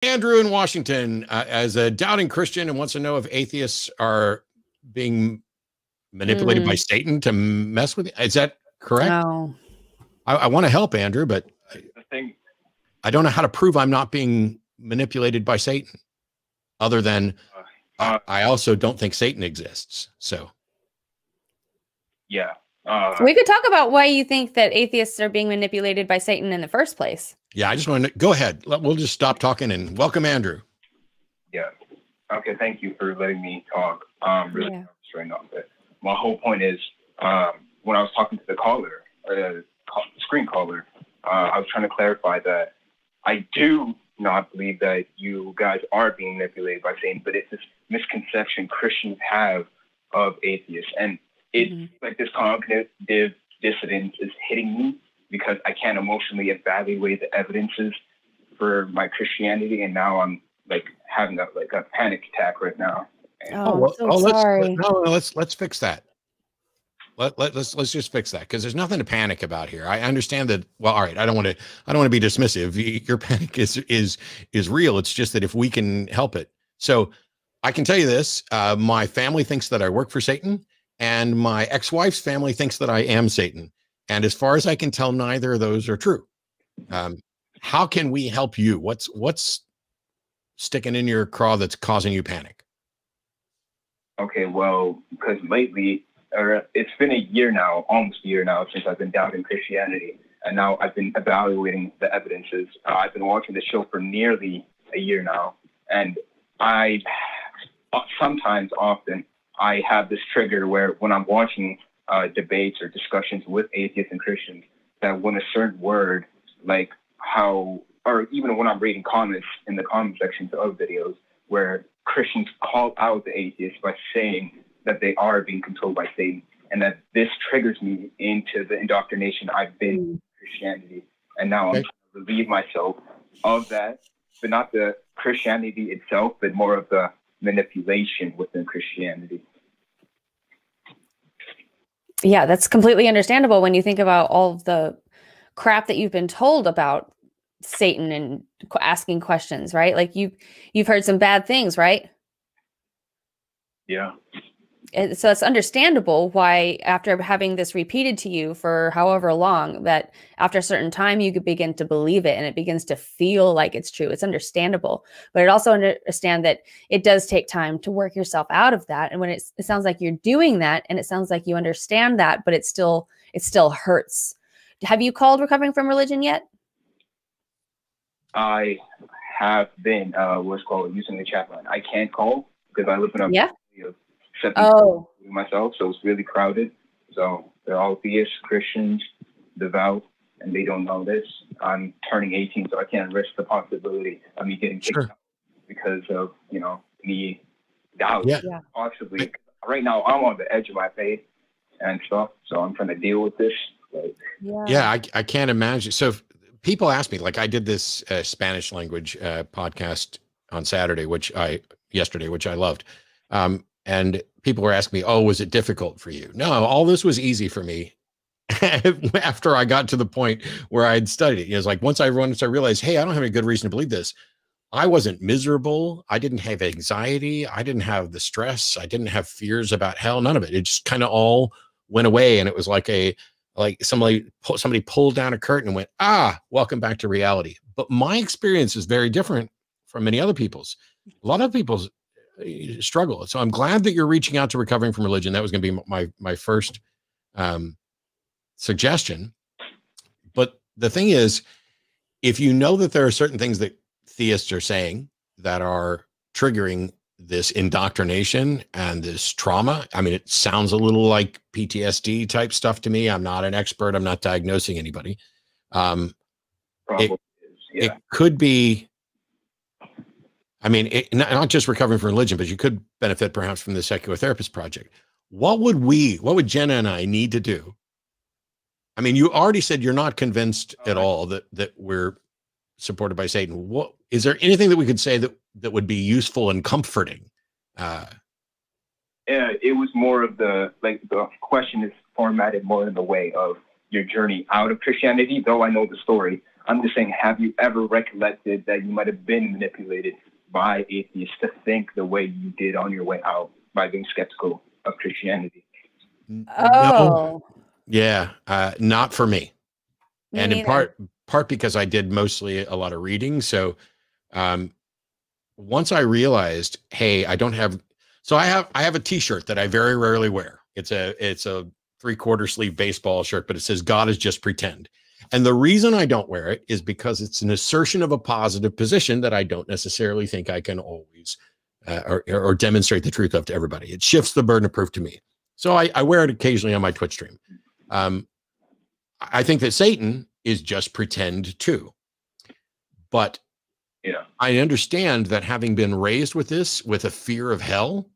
Andrew in Washington, as a doubting Christian and wants to know if atheists are being manipulated by Satan to mess with you. Is that correct? No. I want to help Andrew, but I don't know how to prove I'm not being manipulated by Satan, other than I also don't think Satan exists. So, yeah. We could talk about why you think that atheists are being manipulated by Satan in the first place. Yeah, I just want to go ahead. We'll just stop talking and welcome Andrew. Yeah. Okay. Thank you for letting me talk. Really nervous right now. But my whole point is, when I was talking to the caller, screen caller, I was trying to clarify that I do not believe that you guys are being manipulated by Satan, but it's this misconception Christians have of atheists. And it's like this cognitive dissonance is hitting me because I can't emotionally evaluate the evidences for my Christianity. And now I'm like having a panic attack right now. Sorry. Let's fix that. Let's just fix that, because there's nothing to panic about here. I understand that. Well, all right. I don't want to be dismissive. Your panic is real. It's just that if we can help it. So I can tell you this, my family thinks that I work for Satan, and my ex-wife's family thinks that I am Satan. And as far as I can tell, neither of those are true. How can we help you? What's sticking in your craw that's causing you panic? Okay, well, because lately, it's been a year now, almost a year now, since I've been doubting Christianity. And now I've been evaluating the evidences. I've been watching the show for nearly a year now. And often, I have this trigger where when I'm watching debates or discussions with atheists and Christians, that when a certain word, like how, or even when I'm reading comments in the comment sections of videos, where Christians call out the atheists by saying that they are being controlled by Satan, and that this triggers me into the indoctrination I've been in Christianity. And now I'm trying to relieve myself of that, but not the Christianity itself, but more of the manipulation within Christianity. Yeah, that's completely understandable when you think about all of the crap that you've been told about Satan and asking questions, right? Like you've heard some bad things, right? Yeah. And so it's understandable why, after having this repeated to you for however long, that after a certain time you could begin to believe it and it begins to feel like it's true. It's understandable, but it also understand that it does take time to work yourself out of that. And when it sounds like you're doing that, and it sounds like you understand that, but it still hurts. Have you called Recovering from Religion yet? I have been using the chat line. I can't call because I live in a myself, so it's really crowded. So they're all theists, Christians, devout, and they don't know this. I'm turning 18, so I can't risk the possibility of me getting kicked out because of me doubt. Yeah. Possibly. Right now, I'm on the edge of my faith and stuff, so I'm trying to deal with this. I can't imagine. So people ask me, like I did this Spanish language podcast on Saturday, which I loved. And people were asking me, oh, was it difficult for you? No, all this was easy for me after I got to the point where I'd studied it. It was like, once I realized, hey, I don't have any good reason to believe this. I wasn't miserable. I didn't have anxiety. I didn't have the stress. I didn't have fears about hell. None of it. It just kind of all went away. And it was like somebody pulled down a curtain and went, welcome back to reality. But my experience is very different from many other people's. A lot of people's struggle. So I'm glad that you're reaching out to Recovering from Religion. That was going to be my first suggestion. But the thing is, if you know that there are certain things that theists are saying that are triggering this indoctrination and this trauma, I mean, it sounds a little like PTSD type stuff to me. I'm not an expert. I'm not diagnosing anybody. It could be, I mean, not just Recovering from Religion, but you could benefit perhaps from the Secular Therapist Project. What would Jenna and I need to do? I mean, you already said you're not convinced at all that we're supported by Satan. What is there anything that we could say that would be useful and comforting? It was more of the question is formatted more in the way of your journey out of Christianity. Though I know the story, I'm just saying, have you ever recollected that you might have been manipulated by atheists to think the way you did on your way out by being skeptical of Christianity? Oh, No. Yeah, not for me. me And in neither. part because I did mostly a lot of reading. So once I realized, hey, I don't have, so I have a t-shirt that I very rarely wear. It's a 3/4 sleeve baseball shirt, but it says God is just pretend. And the reason I don't wear it is because it's an assertion of a positive position that I don't necessarily think I can always or demonstrate the truth of to everybody. It shifts the burden of proof to me. So I wear it occasionally on my Twitch stream. I think that Satan is just pretend too. But Yeah, I understand that having been raised with this, with a fear of hell,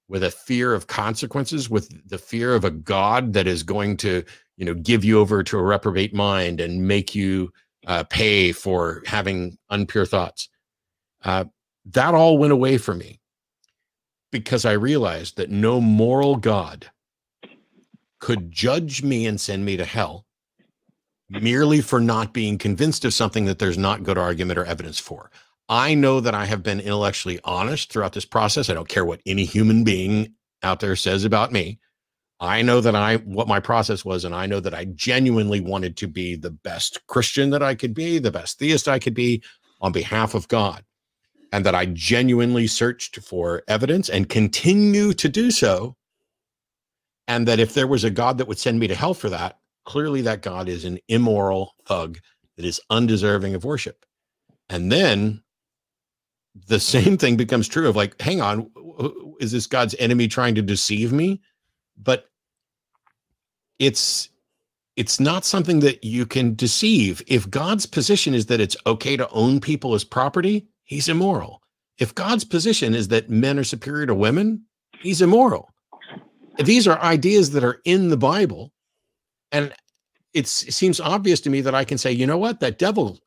with a fear of consequences, with the fear of a God that is going to, give you over to a reprobate mind and make you pay for having impure thoughts. That all went away from me because I realized that no moral God could judge me and send me to hell merely for not being convinced of something that there's not good argument or evidence for. I know that I have been intellectually honest throughout this process. I don't care what any human being out there says about me. I know that what my process was, and I know that I genuinely wanted to be the best Christian that I could be, the best theist I could be on behalf of God, and that I genuinely searched for evidence and continue to do so. And that if there was a God that would send me to hell for that, clearly that God is an immoral thug that is undeserving of worship. And then the same thing becomes true of like, hang on, is this God's enemy trying to deceive me? But it's not something that you can deceive. If God's position is that it's okay to own people as property, he's immoral. If God's position is that men are superior to women, he's immoral. These are ideas that are in the Bible. And it seems obvious to me that I can say, you know what, that devil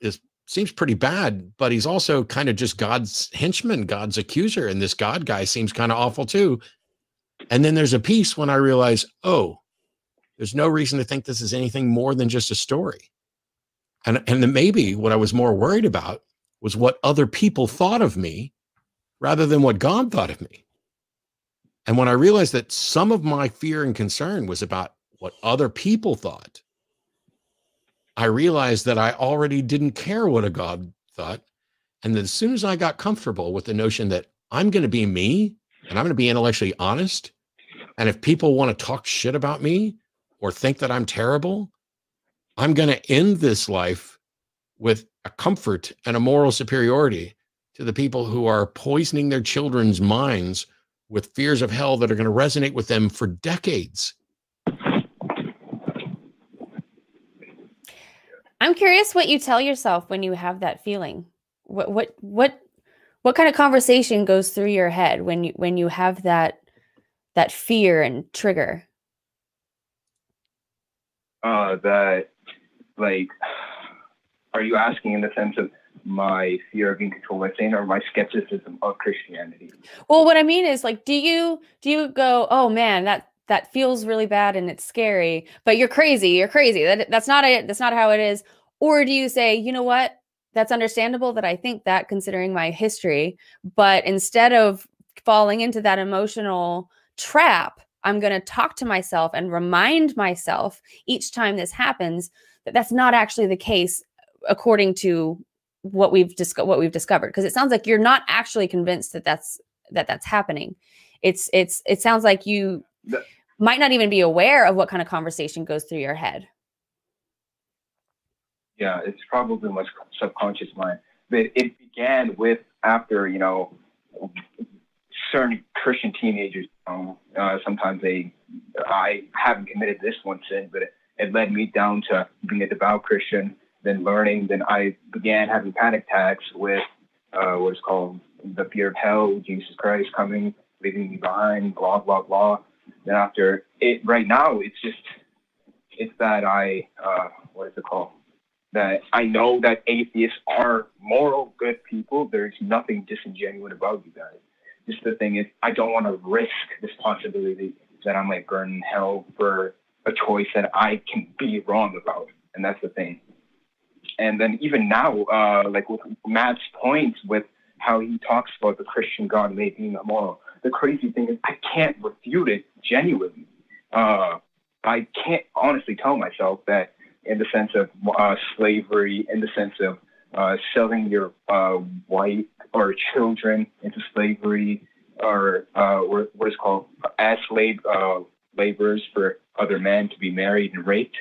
seems pretty bad, but he's also kind of just God's henchman, God's accuser. And this God guy seems kind of awful too. And then there's a piece when I realize, oh, there's no reason to think this is anything more than just a story. And then maybe what I was more worried about was what other people thought of me rather than what God thought of me. And when I realized that some of my fear and concern was about what other people thought, I realized that I already didn't care what a God thought. And that as soon as I got comfortable with the notion that I'm going to be me and I'm going to be intellectually honest, and if people want to talk shit about me or think that I'm terrible, I'm going to end this life with a comfort and a moral superiority to the people who are poisoning their children's minds with fears of hell that are going to resonate with them for decades. I'm curious what you tell yourself when you have that feeling. What kind of conversation goes through your head when you have that fear and trigger? That, like, are you asking in the sense of my fear of being controlled by Satan or my skepticism of Christianity? Well, what I mean is, like, do you go, oh man, that feels really bad and it's scary, but you're crazy. That's not how it is. Or do you say, you know what? That's understandable that I think that, considering my history, but instead of falling into that emotional trap, I'm going to talk to myself and remind myself each time this happens that that's not actually the case according to what we've discovered. Because it sounds like you're not actually convinced that that's happening. It sounds like you might not even be aware of what kind of conversation goes through your head. Yeah, it's probably my subconscious mind. But it began with after, certain Christian teenagers, sometimes I haven't committed this one sin, but it led me down to being a devout Christian, then learning. Then I began having panic attacks with what is called the fear of hell, Jesus Christ coming, leaving me behind, blah, blah, blah. Then after it, right now, it's that what is it called? That I know that atheists are moral, good people. There's nothing disingenuous about you guys. Just the thing is, I don't want to risk this possibility that I might burn in hell for a choice that I can be wrong about. And that's the thing. And then even now, like with Matt's points with how he talks about the Christian God may being immoral. The crazy thing is I can't refute it genuinely. I can't honestly tell myself that in the sense of slavery, in the sense of selling your wife or children into slavery, or what is called as laborers for other men to be married and raped.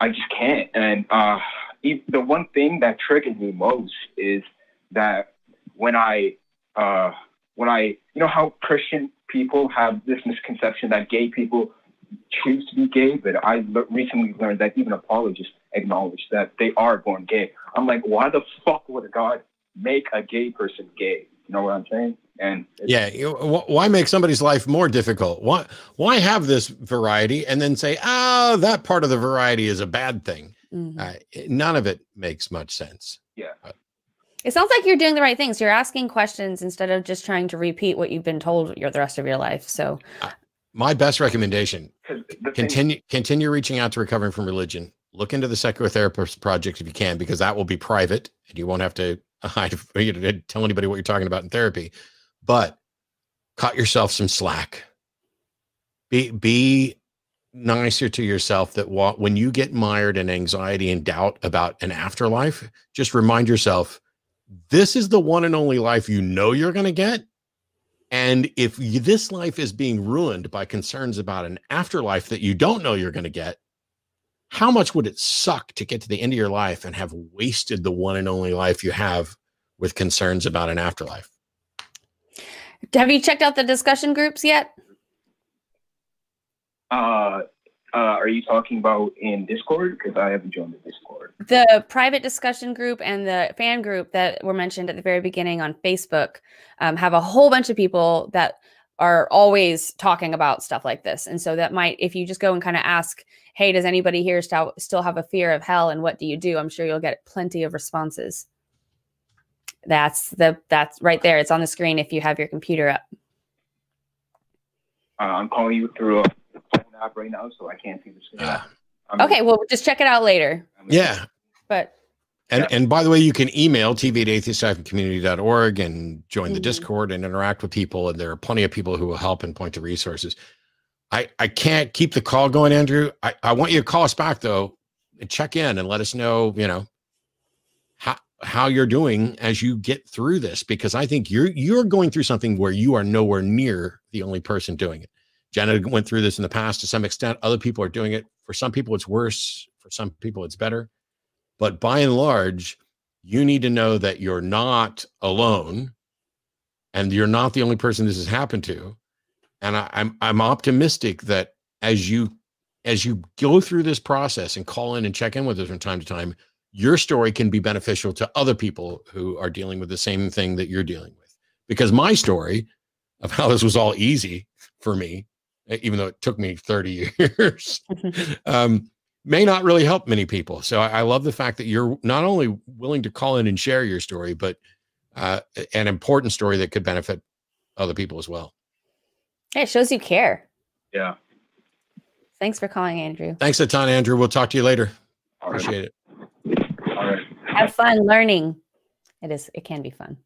I just can't. And the one thing that triggered me most is that when I, you know how Christian people have this misconception that gay people choose to be gay, but I recently learned that even apologists acknowledge that they are born gay. I'm like, why the fuck would God make a gay person gay? You know what I'm saying? And yeah, why make somebody's life more difficult? Why have this variety and then say, oh, that part of the variety is a bad thing? None of it makes much sense. Yeah. It sounds like you're doing the right things. You're asking questions instead of just trying to repeat what you've been told the rest of your life. So my best recommendation, continue reaching out to Recovering from Religion. Look into the Secular Therapist Project if you can, because that will be private and you won't have to tell anybody what you're talking about in therapy. But cut yourself some slack. Be nicer to yourself, that when you get mired in anxiety and doubt about an afterlife, just remind yourself, this is the one and only life you know you're going to get. And if this life is being ruined by concerns about an afterlife that you don't know you're going to get, how much would it suck to get to the end of your life and have wasted the one and only life you have with concerns about an afterlife? Have you checked out the discussion groups yet? Are you talking about in Discord? Because I haven't joined the Discord. The private discussion group and the fan group that were mentioned at the very beginning on Facebook have a whole bunch of people that are always talking about stuff like this. And so that might, if you just go and kind of ask, hey, does anybody here still have a fear of hell and what do you do? I'm sure you'll get plenty of responses. That's right there. It's on the screen if you have your computer up. I'm calling you through a phone app right now, so I can't see the screen. Okay, well, just check it out later. Yeah. But and by the way, you can email tv@atheist-community.org and join the Discord and interact with people. And there are plenty of people who will help and point to resources. I can't keep the call going, Andrew. I want you to call us back though and check in and let us know, how you're doing as you get through this, because I think you're going through something where you are nowhere near the only person doing it. Jenna went through this in the past to some extent. Other people are doing it. For some people, it's worse. For some people, it's better. But by and large, you need to know that you're not alone and you're not the only person this has happened to. And I'm optimistic that as you go through this process and call in and check in with us from time to time, your story can be beneficial to other people who are dealing with the same thing that you're dealing with. Because my story of how this was all easy for me, even though it took me 30 years, may not really help many people. So I love the fact that you're not only willing to call in and share your story, but an important story that could benefit other people as well. Yeah, it shows you care. Yeah. Thanks for calling, Andrew. Thanks a ton, Andrew. We'll talk to you later. All right. Appreciate it. All right. Have fun learning. It can be fun.